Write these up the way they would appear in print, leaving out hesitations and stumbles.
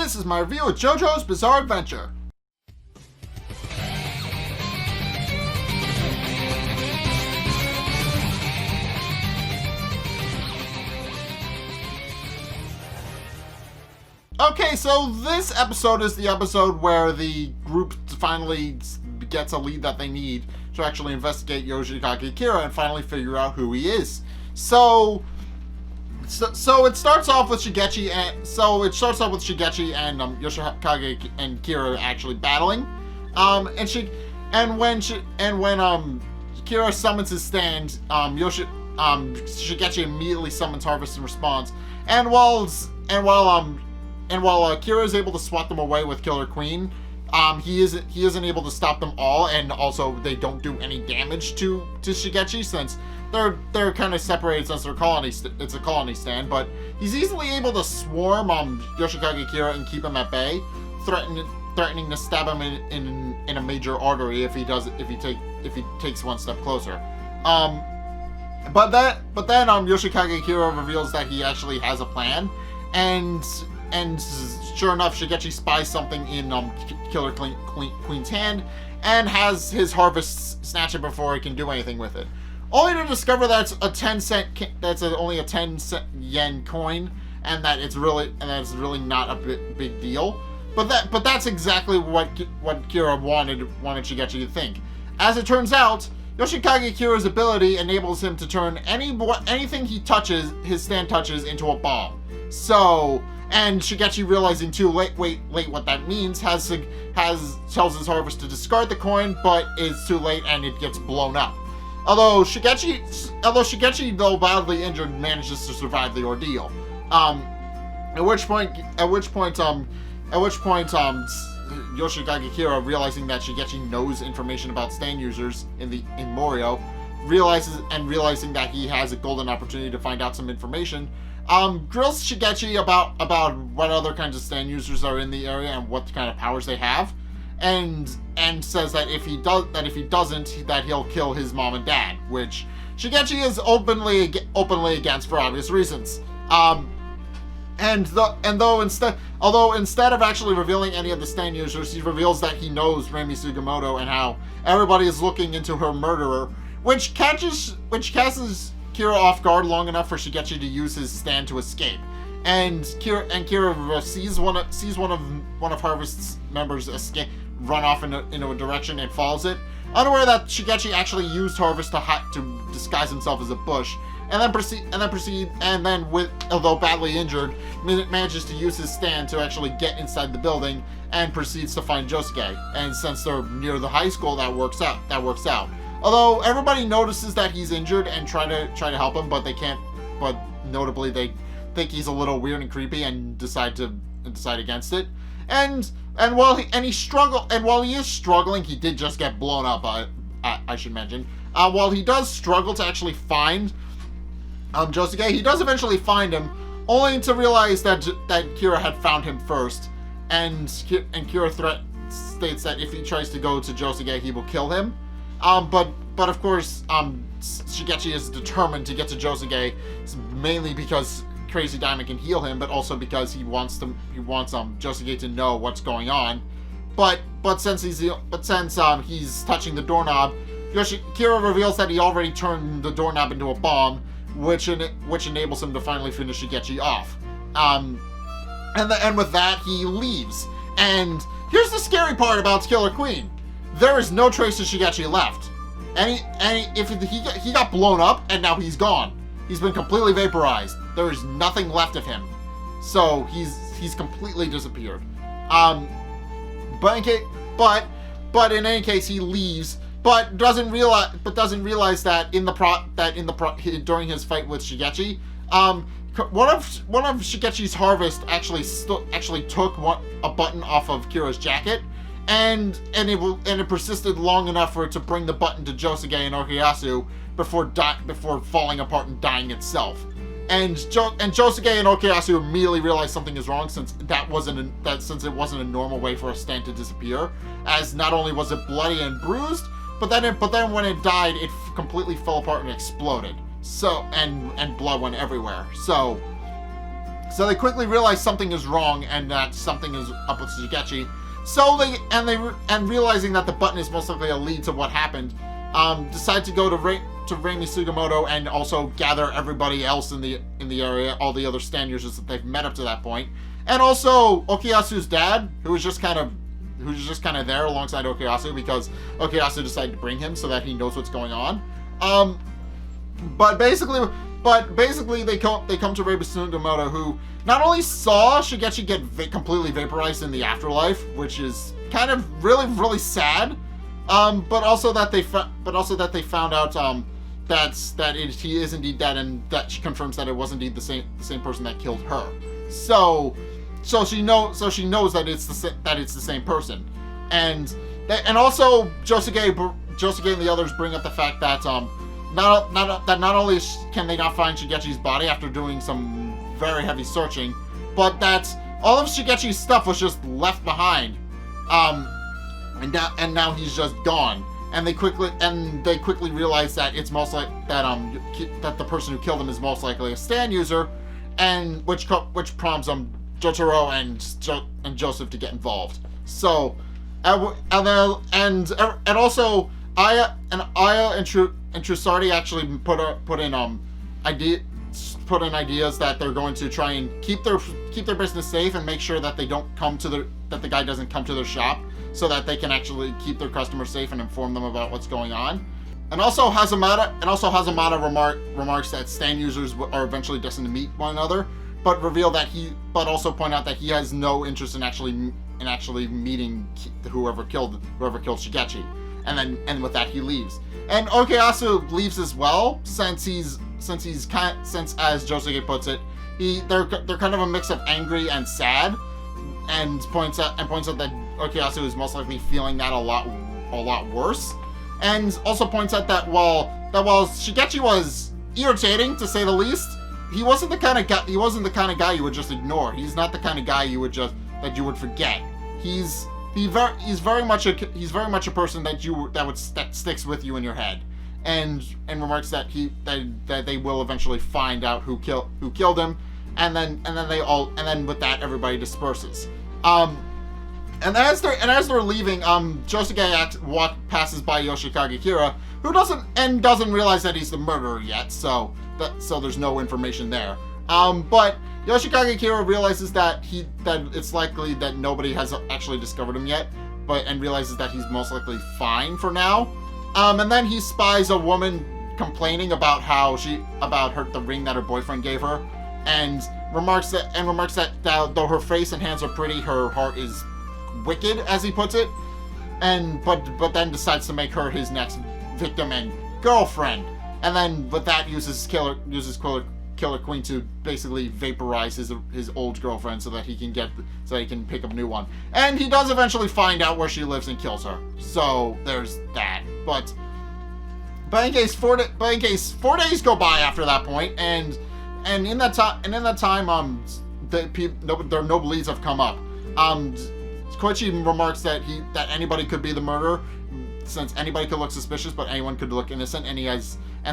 this is my review of JoJo's Bizarre Adventure. Okay, so this episode is the episode where the group finally gets a lead that they need to actually investigate Yoshikage Kira and finally figure out who he is. So it starts off with Shigechi and Yoshikage and Kira actually battling. When Kira summons his stand, Shigechi immediately summons Harvest in response. And while Kira is able to swat them away with Killer Queen, he isn't able to stop them all, and also they don't do any damage to Shigechi since they're kind of separated since it's a colony stand. But he's easily able to swarm Yoshikage Kira and keep him at bay, threatening to stab him in a major artery if he takes one step closer. But then Yoshikage Kira reveals that he actually has a plan, and sure enough, Shigechi spies something in Killer Queen's hand and has his Harvest snatch it before he can do anything with it. Only to discover that it's only a 10 yen coin, and that it's really not a big deal. But that's exactly what Kira wanted Shigechi to think. As it turns out, Yoshikage Kira's ability enables him to turn anything his stand touches into a bomb. So, and Shigechi, realizing too late what that means, tells his Harvest to discard the coin, but it's too late and it gets blown up. Although Shigechi, though badly injured, manages to survive the ordeal. At which point, Yoshikage Kira, realizing that Shigechi knows information about stand users in Morio, realizing that he has a golden opportunity to find out some information, grills Shigechi about what other kinds of stand users are in the area and what kind of powers they have, and says that if he doesn't, that he'll kill his mom and dad, which Shigechi is openly against for obvious reasons. Although instead of actually revealing any of the stand users, he reveals that he knows Remi Sugimoto and how everybody is looking into her murderer, which catches Kira off guard long enough for Shigechi to use his stand to escape. And Kira sees one of Harvest's members run off in a direction and follows it, unaware that Shigechi actually used Harvest to disguise himself as a bush, and then although badly injured, manages to use his stand to actually get inside the building and proceeds to find Josuke. And since they're near the high school, that works out. Although everybody notices that he's injured and try to help him, but they can't. But notably, they think he's a little weird and creepy and decide against it. And while he is struggling, he did just get blown up. I should mention. While he does struggle to actually find Josuke, he does eventually find him, only to realize that Kira had found him first, and Kira states that if he tries to go to Josuke, he will kill him. But of course, Shigechi is determined to get to Josuke, mainly because Crazy Diamond can heal him, but also because he wants Josuke to know what's going on. But since he's touching the doorknob, Kira reveals that he already turned the doorknob into a bomb, which enables him to finally finish Shigechi off. And with that, he leaves. And here's the scary part about Killer Queen: there is no trace of Shigechi left. He got blown up, and now he's gone. He's been completely vaporized. There is nothing left of him. So he's completely disappeared. But in any case, he leaves. But doesn't realize that during his fight with Shigechi, one of Shigechi's Harvest actually took a button off of Kira's jacket, and it persisted long enough for it to bring the button to Josuke and Okuyasu before falling apart and dying itself. And Josuke and Okuyasu immediately realized something is wrong, since it wasn't a normal way for a stand to disappear, as not only was it bloody and bruised, but then when it died, it completely fell apart and exploded. So and blood went everywhere. So So they quickly realize something is wrong and that something is up with Shigechi. So and realizing that the button is most likely a lead to what happened, decide to go to Reimi Sugimoto and also gather everybody else in the area, all the other stand users that they've met up to that point, and also Okuyasu's dad, who was just kind of there alongside Okuyasu because Okuyasu decided to bring him so that he knows what's going on. But basically they come to Reimi Sugimoto, who not only saw Shigechi get completely vaporized in the afterlife, which is kind of really sad, but also that they found out he is indeed dead, and that she confirms that it was indeed the same person that killed her. So she knows that it's the same person, and also Josuke and the others bring up the fact that not only can they not find Shigechi's body after doing some very heavy searching, but that all of Shigechi's stuff was just left behind, and now he's just gone. And they quickly realize that it's most like that the person who killed him is most likely a stand user, and which prompts Jotaro and Joseph to get involved. So and also Aya and Trusardi actually put in ideas that they're going to try and keep their business safe and make sure that that the guy doesn't come to their shop, so that they can actually keep their customers safe and inform them about what's going on. And also Hazamada remarks that stand users are eventually destined to meet one another, but also point out that he has no interest in actually meeting whoever killed Shigechi. And with that he leaves. And Okuyasu leaves as well, since as Josuke puts it, they're kind of a mix of angry and sad, and points out that Okuyasu is most likely feeling that a lot worse, and also points out that while Shigechi was irritating to say the least, he wasn't the kind of guy you would just ignore. He's not the kind of guy that you would forget. He's very much a person that sticks with you in your head, and remarks that they will eventually find out who killed him, and then with that everybody disperses. And as they're leaving, Josuke passes by Yoshikage Kira, who doesn't realize that he's the murderer yet, so there's no information there. But Yoshikage Kira realizes that it's likely that nobody has actually discovered him yet, and realizes that he's most likely fine for now. And then he spies a woman complaining about the ring that her boyfriend gave her, and remarks that though her face and hands are pretty, her heart is wicked, as he puts it, but then decides to make her his next victim and girlfriend, and then with that uses Killer Queen to basically vaporize his old girlfriend so that he can pick up a new one. And he does eventually find out where she lives and kills her. So there's that. But in case 4 days go by after that point, and in that time no leads have come up. Koichi remarks that anybody could be the murderer, since anybody could look suspicious, but anyone could look innocent, and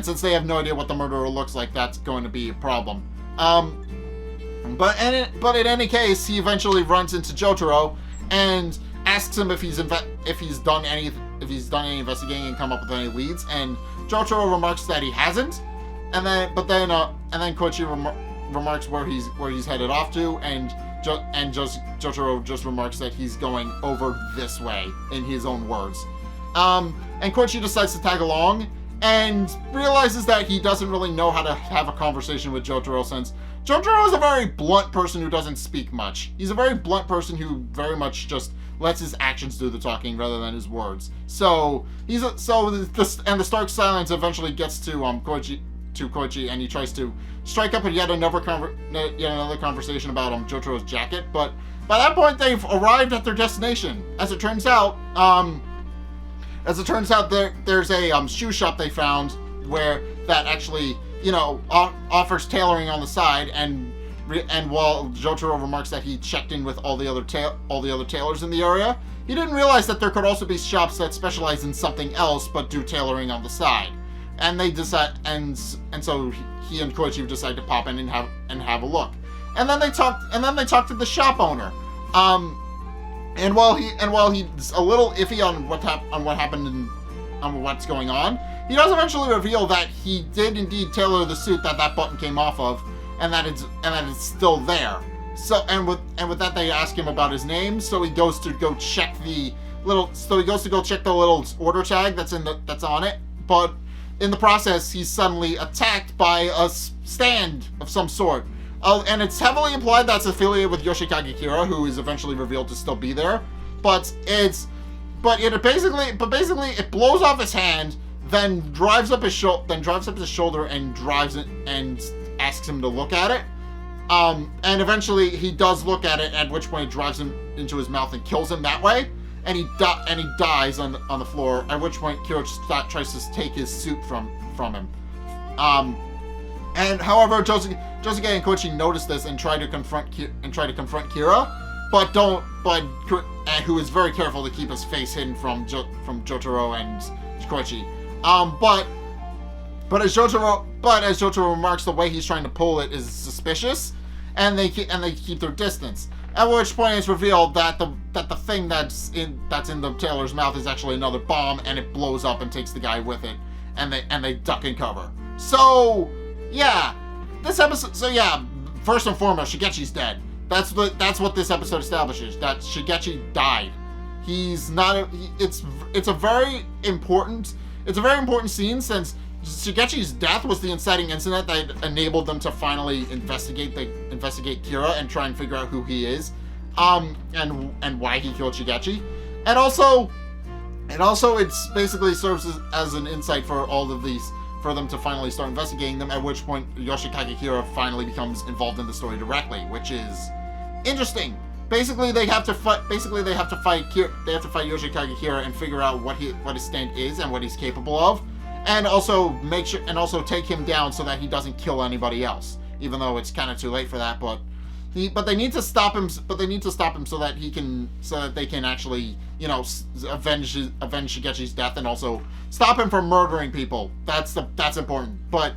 since they have no idea what the murderer looks like, that's going to be a problem. But in any case, he eventually runs into Jotaro and asks him if he's done any investigating and come up with any leads, and Jotaro remarks that he hasn't, and then Koichi remarks where he's headed off to, and Jotaro just remarks that he's going over this way, in his own words. And Koichi decides to tag along, and realizes that he doesn't really know how to have a conversation with Jotaro, since Jotaro is a very blunt person who doesn't speak much. He's a very blunt person who very much just lets his actions do the talking rather than his words. So the stark silence eventually gets to Koichi, and he tries to strike up yet another conversation about Jotaro's jacket. But by that point, they've arrived at their destination. As it turns out, there's a shoe shop they found that actually offers tailoring on the side, and while Jotaro remarks that he checked in with all the other tailors in the area, he didn't realize that there could also be shops that specialize in something else but do tailoring on the side. And they decide, and so he and Koichi decide to pop in and have a look. And then they talk to the shop owner. And while he's a little iffy on what happened and on what's going on, he does eventually reveal that he did indeed tailor the suit that button came off of, and that it's still there. So and with that, they ask him about his name. So he goes to go check the little order tag that's on it. But in the process, he's suddenly attacked by a stand of some sort. And it's heavily implied that's affiliated with Yoshikage Kira, who is eventually revealed to still be there. But basically it blows off his hand, then drives up his shoulder and drives it and asks him to look at it. And eventually he does look at it, at which point it drives him into his mouth and kills him that way. And he dies on the floor, at which point Kira just tries to take his suit from him. And however, Josuke and Koichi notice this and try to confront Kira, who is very careful to keep his face hidden from Jotaro and Koichi. But as Jotaro remarks, the way he's trying to pull it is suspicious, and they keep their distance. At which point it's revealed that the thing that's in the tailor's mouth is actually another bomb, and it blows up and takes the guy with it, and they duck and cover. So yeah, this episode. So yeah, first and foremost, Shigechi's dead. That's what this episode establishes. That Shigechi died. He's not. It's a very important scene, since Shigechi's death was the inciting incident that enabled them to finally investigate Kira and try and figure out who he is, and why he killed Shigechi, and also it's basically serves as an insight for all of these, for them to finally start investigating them. At which point Yoshikage Kira finally becomes involved in the story directly, which is interesting. Basically, they have to fight Yoshikage Kira and figure out what his stand is and what he's capable of. And also take him down so that he doesn't kill anybody else, even though it's kind of too late for that. But they need to stop him. But they need to stop him so that they can actually, avenge Shigechi's death, and also stop him from murdering people. That's important. But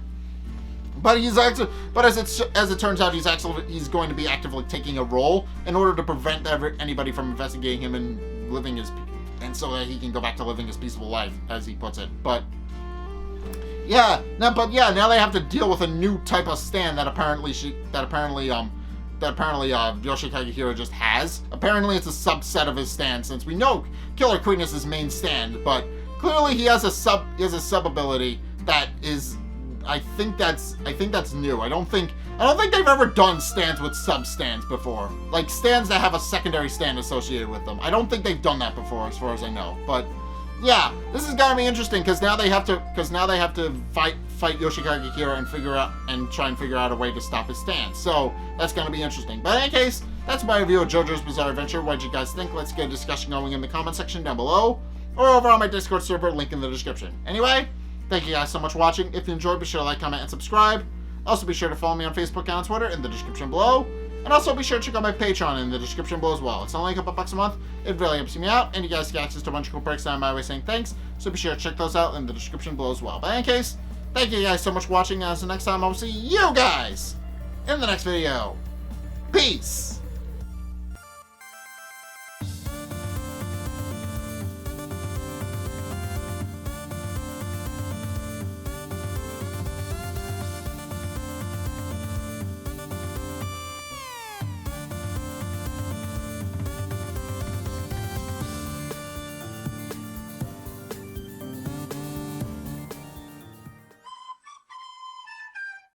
as it turns out, he's going to be actively taking a role in order to prevent anybody from investigating him and so that he can go back to living his peaceful life, as he puts it. But now they have to deal with a new type of stand that apparently Yoshikage Kira just has. Apparently it's a subset of his stand, since we know Killer Queen is his main stand, but clearly he has a sub ability that is, I think that's new. I don't think they've ever done stands with sub stands before. Like stands that have a secondary stand associated with them. I don't think they've done that before, as far as I know. But yeah, this is gonna be interesting, because now they have to fight Yoshikage Kira and try and figure out a way to stop his stand. So that's gonna be interesting. But in any case, that's my review of JoJo's Bizarre Adventure. What did you guys think? Let's get a discussion going in the comment section down below, or over on my Discord server, link in the description. Anyway, thank you guys so much for watching. If you enjoyed, be sure to like, comment, and subscribe. Also, be sure to follow me on Facebook and on Twitter in the description below. And also be sure to check out my Patreon in the description below as well. It's only a couple bucks a month. It really helps me out, and you guys get access to a bunch of cool perks down my way saying thanks. So be sure to check those out in the description below as well. But in any case, thank you guys so much for watching, and until next time, I will see you guys in the next video. Peace!